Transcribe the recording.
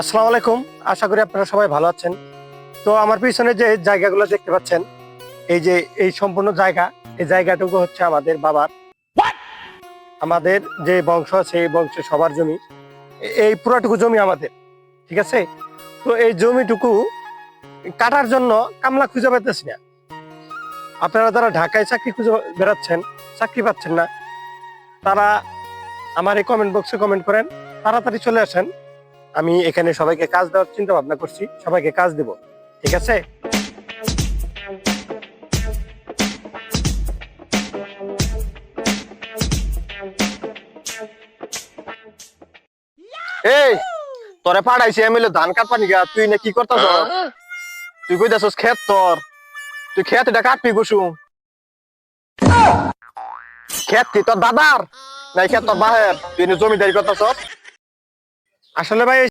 আসসালামু আলাইকুম। আশা করি আপনারা সবাই ভালো আছেন। তো আমার পিছনে যে জায়গাগুলো দেখতে পাচ্ছেন, এই যে এই সম্পূর্ণ জায়গা, এই জায়গাটুকু হচ্ছে আমাদের বাবার। আমাদের যে বংশ আছে এই বংশের সবার জমি। এই পুরাটুকু জমি আমাদের, ঠিক আছে? তো এই জমিটুকু কাটার জন্য কামলা খুঁজে পাইতেছি না। আপনারা যারা ঢাকায় চাকরি খুঁজে বেড়াচ্ছেন, চাকরি পাচ্ছেন না, তারা আমার এই কমেন্ট বক্সে কমেন্ট করেন, তাড়াতাড়ি চলে আসেন। আমি এখানে সবাইকে কাজ দেওয়ার চিন্তা ভাবনা করছি, সবাইকে কাজ দেব, ঠিক আছে? এই তোরে পাঠাইছি আমি হলো ধান কাটপা নিগা, তুই না কি করতেছ? তুই কইতাছস ক্ষেত তোর, তুই ক্ষেত এটা কাটবি কুসুম। ক্ষেত কি তোর দাদার নাই ক্ষেত তোর বাহের? তুই জমিদারি করতেছ? আসলে ভাই